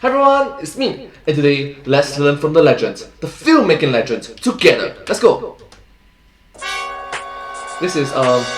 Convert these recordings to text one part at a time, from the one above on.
Hi everyone, it's me, and today let's learn from the legends, the filmmaking legends, together. Let's go! This is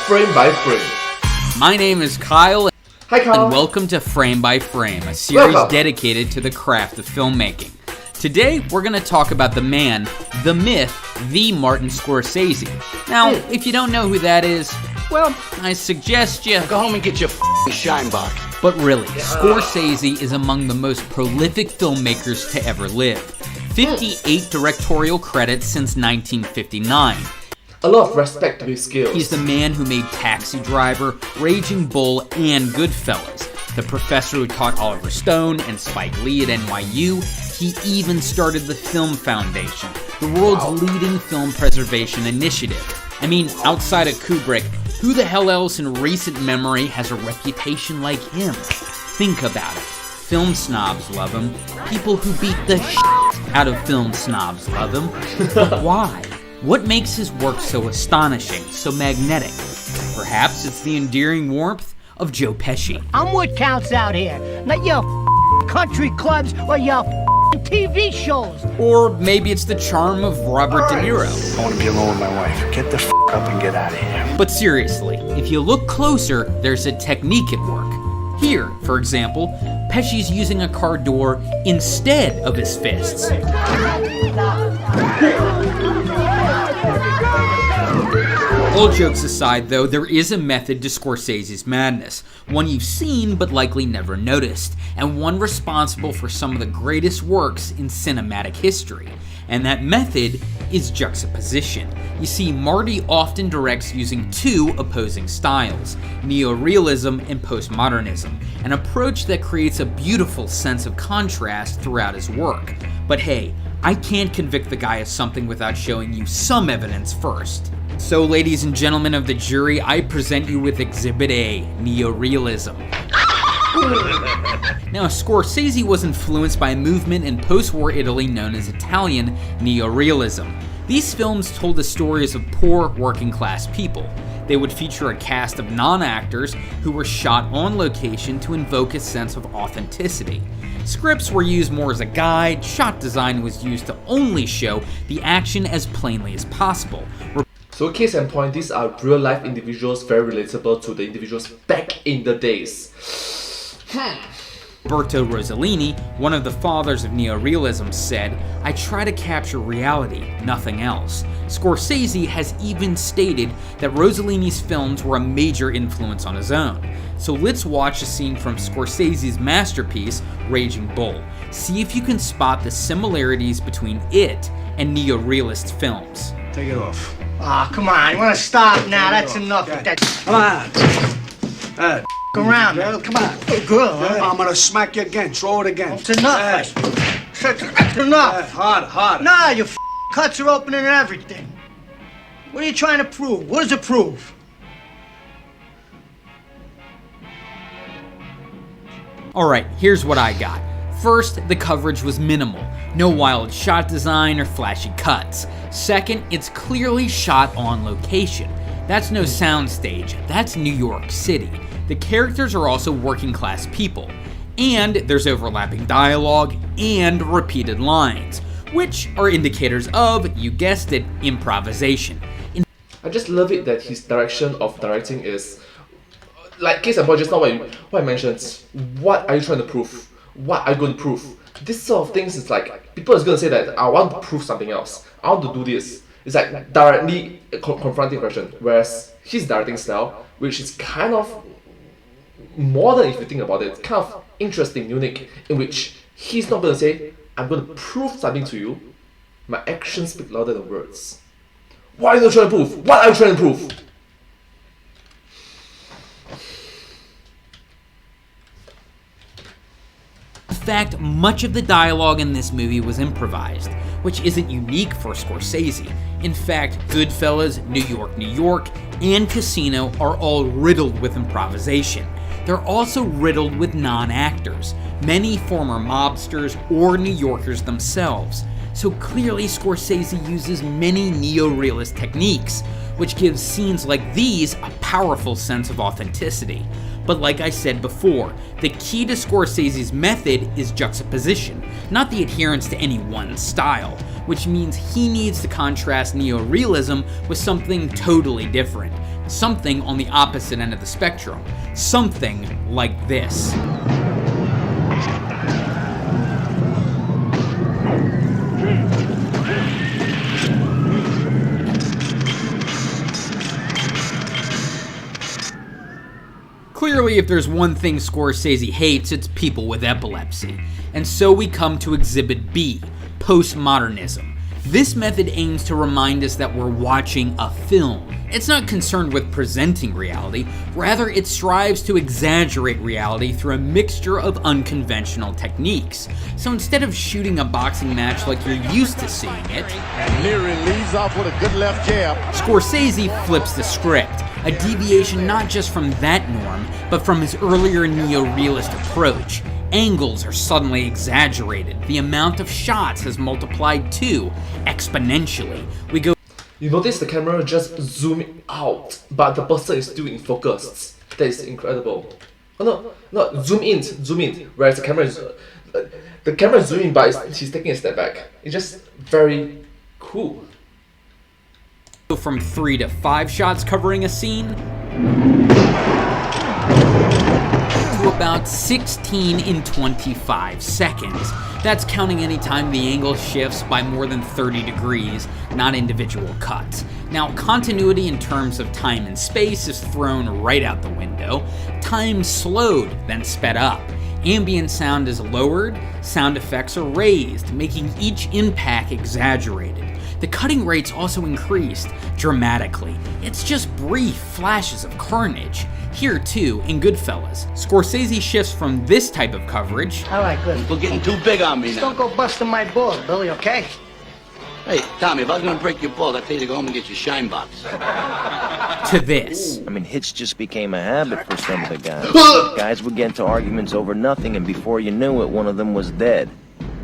Frame by Frame. My name is Kyle. Hi Kyle. And welcome to Frame by Frame, a series dedicated to the craft of filmmaking. Today, we're going to talk about the man, the myth, the Martin Scorsese. Now, if you don't know who that is, well, I suggest you go home and get your shine box. But really, Scorsese is among the most prolific filmmakers to ever live. 58 directorial credits since 1959. A lot of respect to his skills. He's the man who made Taxi Driver, Raging Bull, and Goodfellas. The professor who taught Oliver Stone and Spike Lee at NYU. He even started the Film Foundation, the world's leading film preservation initiative. I mean, outside of Kubrick, who the hell else in recent memory has a reputation like him? Think about it. Film snobs love him. People who beat the shit out of film snobs love him. But why? What makes his work so astonishing, so magnetic? Perhaps it's the endearing warmth of Joe Pesci. I'm what counts out here, not your country clubs or your TV shows. Or maybe it's the charm of Robert De Niro. I want to be alone with my wife. Get the up and get out of here. But seriously, if you look closer, there's a technique at work. Here, for example, Pesci's using a car door instead of his fists. All jokes aside, though, there is a method to Scorsese's madness, one you've seen but likely never noticed, and one responsible for some of the greatest works in cinematic history. And that method is juxtaposition. You see, Marty often directs using two opposing styles, neorealism and postmodernism, an approach that creates a beautiful sense of contrast throughout his work. But hey, I can't convict the guy of something without showing you some evidence first. So, ladies and gentlemen of the jury, I present you with Exhibit A, neorealism. Now, Scorsese was influenced by a movement in post-war Italy known as Italian neorealism. These films told the stories of poor, working-class people. They would feature a cast of non-actors who were shot on location to invoke a sense of authenticity. Scripts were used more as a guide, shot design was used to only show the action as plainly as possible. So case in point, these are real life individuals, very relatable to the individuals back in the days. Roberto Rossellini, one of the fathers of neorealism, said, "I try to capture reality, nothing else." Scorsese has even stated that Rossellini's films were a major influence on his own. So let's watch a scene from Scorsese's masterpiece, Raging Bull. See if you can spot the similarities between it and neorealist films. Take it off. Ah, come on, you wanna stop now? That's enough with that. Come on. Around, girl, come on. Good girl, huh? I'm gonna smack you again. Throw it again. It's enough. That's enough. Hard. Nah, your cuts are opening and everything. What are you trying to prove? What does it prove? Alright, here's what I got. First, the coverage was minimal. No wild shot design or flashy cuts. Second, it's clearly shot on location. That's no soundstage, that's New York City. The characters are also working class people. And there's overlapping dialogue and repeated lines, which are indicators of, you guessed it, improvisation. I just love it that his direction of directing is, like case in point just now what I mentioned, what are you trying to prove? What are you going to prove? This sort of things is like, people is going to say that I want to prove something else. I want to do this. It's like directly confronting question. Whereas his directing style, which is kind of modern if you think about it, kind of interesting, unique, in which he's not going to say, I'm going to prove something to you. My actions speak louder than words. What are you trying to prove? What are you trying to prove? In fact, much of the dialogue in this movie was improvised, which isn't unique for Scorsese. In fact, Goodfellas, New York, and Casino are all riddled with improvisation. They're also riddled with non-actors, many former mobsters or New Yorkers themselves. So clearly Scorsese uses many neo-realist techniques, which gives scenes like these a powerful sense of authenticity. But like I said before, the key to Scorsese's method is juxtaposition, not the adherence to any one style, which means he needs to contrast neorealism with something totally different, something on the opposite end of the spectrum, something like this. Clearly, if there's one thing Scorsese hates, it's people with epilepsy. And so we come to Exhibit B, postmodernism. This method aims to remind us that we're watching a film. It's not concerned with presenting reality, rather it strives to exaggerate reality through a mixture of unconventional techniques. So instead of shooting a boxing match like you're used to seeing it, and Leary leads off with a good left jab. Scorsese flips the script, a deviation not just from that norm, but from his earlier neo-realist approach. Angles are suddenly exaggerated. The amount of shots has multiplied too, exponentially. We go. You notice the camera just zoom out, but the person is still in focus. That is incredible. Oh no, zoom in. Whereas the camera is zooming, but he's taking a step back. It's just very cool. From 3 to 5 shots covering a scene to about 16 in 25 seconds. That's counting any time the angle shifts by more than 30 degrees, not individual cuts. Now, continuity in terms of time and space is thrown right out the window. Time slowed, then sped up. Ambient sound is lowered, sound effects are raised, making each impact exaggerated. The cutting rates also increased dramatically. It's just brief flashes of carnage. Here too, in Goodfellas, Scorsese shifts from this type of coverage. All right, good. You're getting too big on me Just now. don't go busting my balls, Billy, okay? Hey, Tommy, if I was gonna break your balls, I'd tell you to go home and get your shine box. To this. I mean, hits just became a habit for some of the guys. Guys would get into arguments over nothing, and before you knew it, one of them was dead.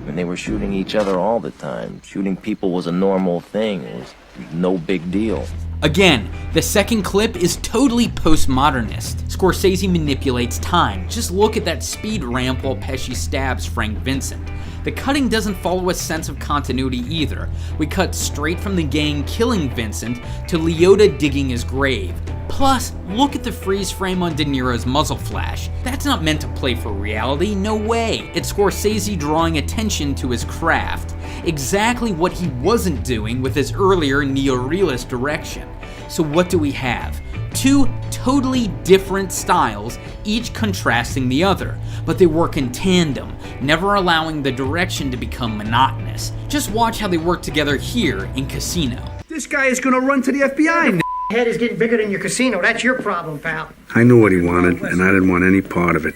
And they were shooting each other all the time. Shooting people was a normal thing. It was no big deal. Again, the second clip is totally postmodernist. Scorsese manipulates time. Just look at that speed ramp while Pesci stabs Frank Vincent. The cutting doesn't follow a sense of continuity either. We cut straight from the gang killing Vincent to Liotta digging his grave. Plus, look at the freeze frame on De Niro's muzzle flash. That's not meant to play for reality, no way. It's Scorsese drawing attention to his craft. Exactly what he wasn't doing with his earlier neo-realist direction. So what do we have? Two totally different styles, each contrasting the other, but they work in tandem, never allowing the direction to become monotonous. Just watch how they work together here in Casino. This guy is gonna run to the FBI. Head is getting bigger than your casino. That's your problem, pal. I knew what he wanted, and I didn't want any part of it.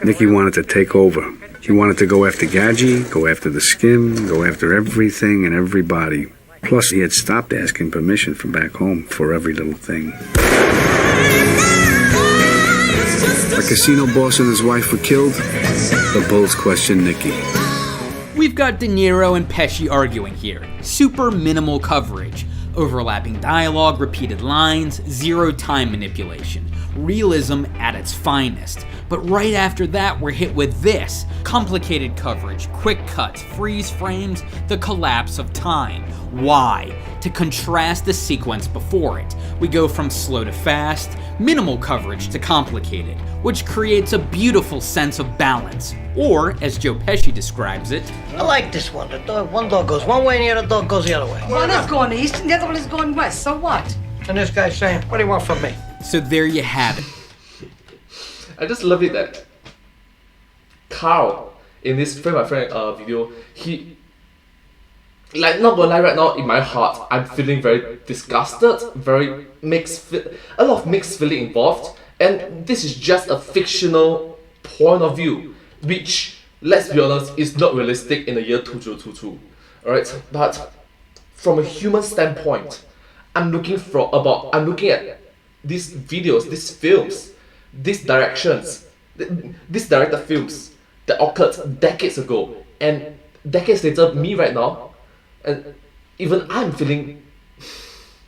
Nicky wanted to take over. He wanted to go after Gadji, go after the skin, go after everything and everybody. Plus, he had stopped asking permission from back home for every little thing. A casino boss and his wife were killed. The bulls questioned Nicky. We've got De Niro and Pesci arguing here. Super minimal coverage. Overlapping dialogue, repeated lines, zero time manipulation. Realism at its finest. But right after that, we're hit with this. Complicated coverage, quick cuts, freeze frames, the collapse of time. Why? To contrast the sequence before it. We go from slow to fast, minimal coverage to complicated, which creates a beautiful sense of balance. Or, as Joe Pesci describes it, I like this one. One dog goes one way and the other dog goes the other way. One is going east and the other one is going west, so what? And this guy's saying, what do you want from me? so there you have it. I just love it that Carl in this frame by frame video, he, like, not gonna lie, right now in my heart I'm feeling very disgusted, very a lot of mixed feeling involved, and this is just a fictional point of view, which, let's be honest, is not realistic in the year 2022. Alright, but from a human standpoint, I'm looking at these videos, these films, these directions, these director films that occurred decades ago, and decades later, me right now, and even I'm feeling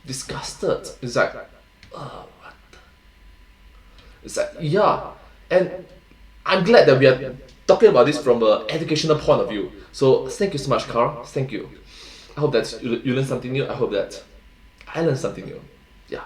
disgusted. It's like, oh, what the? It's like, yeah. And I'm glad that we are talking about this from an educational point of view. So thank you so much, Carl. Thank you. I hope that you learned something new. I hope that I learned something new. Yeah.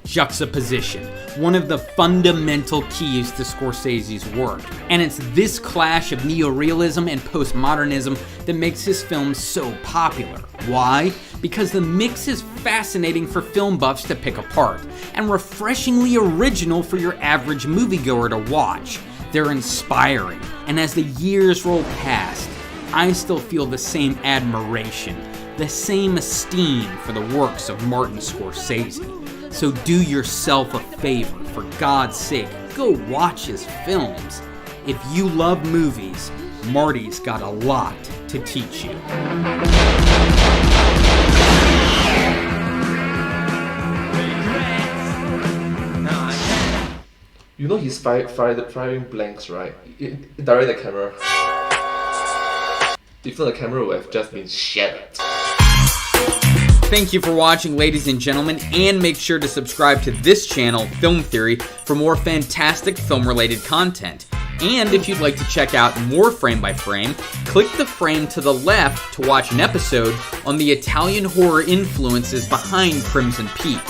Juxtaposition, one of the fundamental keys to Scorsese's work. And it's this clash of neorealism and postmodernism that makes his films so popular. Why? Because the mix is fascinating for film buffs to pick apart, and refreshingly original for your average moviegoer to watch. They're inspiring, and as the years roll past, I still feel the same admiration, the same esteem for the works of Martin Scorsese. So do yourself a favor, for God's sake, go watch his films. If you love movies, Marty's got a lot to teach you. You know he's firing blanks, right? Direct the camera. If not, the camera would have just been shattered. Thank you for watching, ladies and gentlemen, and make sure to subscribe to this channel, Film Theory, for more fantastic film-related content. And if you'd like to check out more Frame by Frame, click the frame to the left to watch an episode on the Italian horror influences behind Crimson Peak.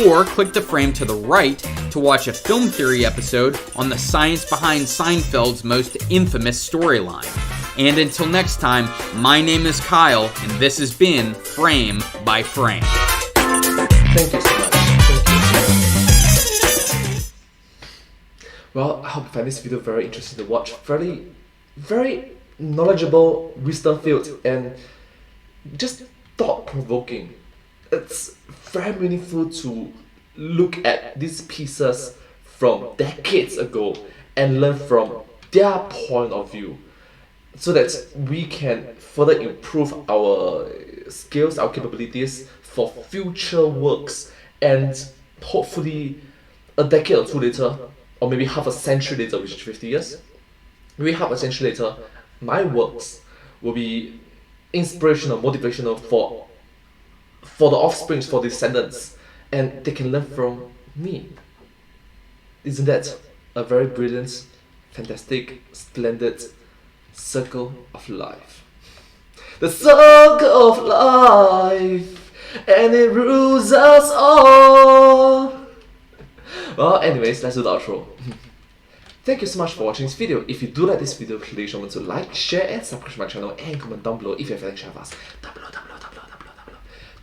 Or click the frame to the right to watch a Film Theory episode on the science behind Seinfeld's most infamous storyline. And until next time, my name is Kyle, and this has been Frame by Frame. Thank you so much. Thank you. Well, I hope you find this video very interesting to watch. Very knowledgeable, wisdom-filled, and just thought-provoking. It's very meaningful to look at these pieces from decades ago and learn from their point of view, so that we can further improve our skills, our capabilities for future works, and hopefully a decade or two later, or maybe half a century later, which is 50 years, maybe half a century later, my works will be inspirational, motivational for the offsprings, for descendants, and they can learn from me. Isn't that a very brilliant, fantastic, splendid circle of life? The circle of life, and it rules us all. Well, anyways, let's do the outro. Thank you so much for watching this video. If you do like this video, please remember to like, share, and subscribe to my channel, and comment down below if you have anything to share with us. Down below.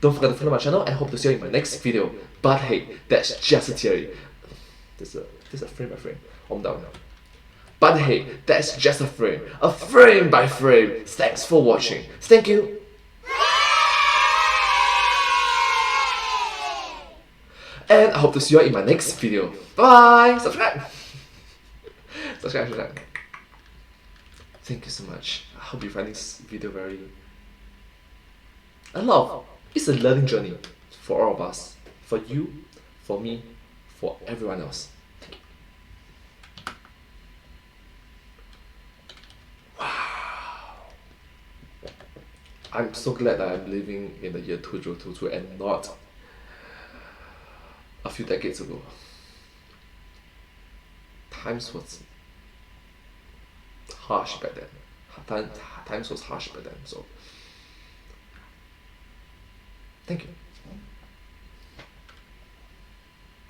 Don't forget to follow my channel, and hope to see you in my next video. But hey, that's just a theory. This is a frame by frame. Humdrum. But hey, that's just a frame by frame. Thanks for watching. Thank you. And I hope to see you in my next video. Bye. Subscribe. Subscribe. Thank you so much. I hope you find this video very... It's a learning journey for all of us. For you, for me, for everyone else. Thank you. Wow. I'm so glad that I'm living in the year 2022 and not a few decades ago. Times was harsh back then. Times was harsh back then, so thank you.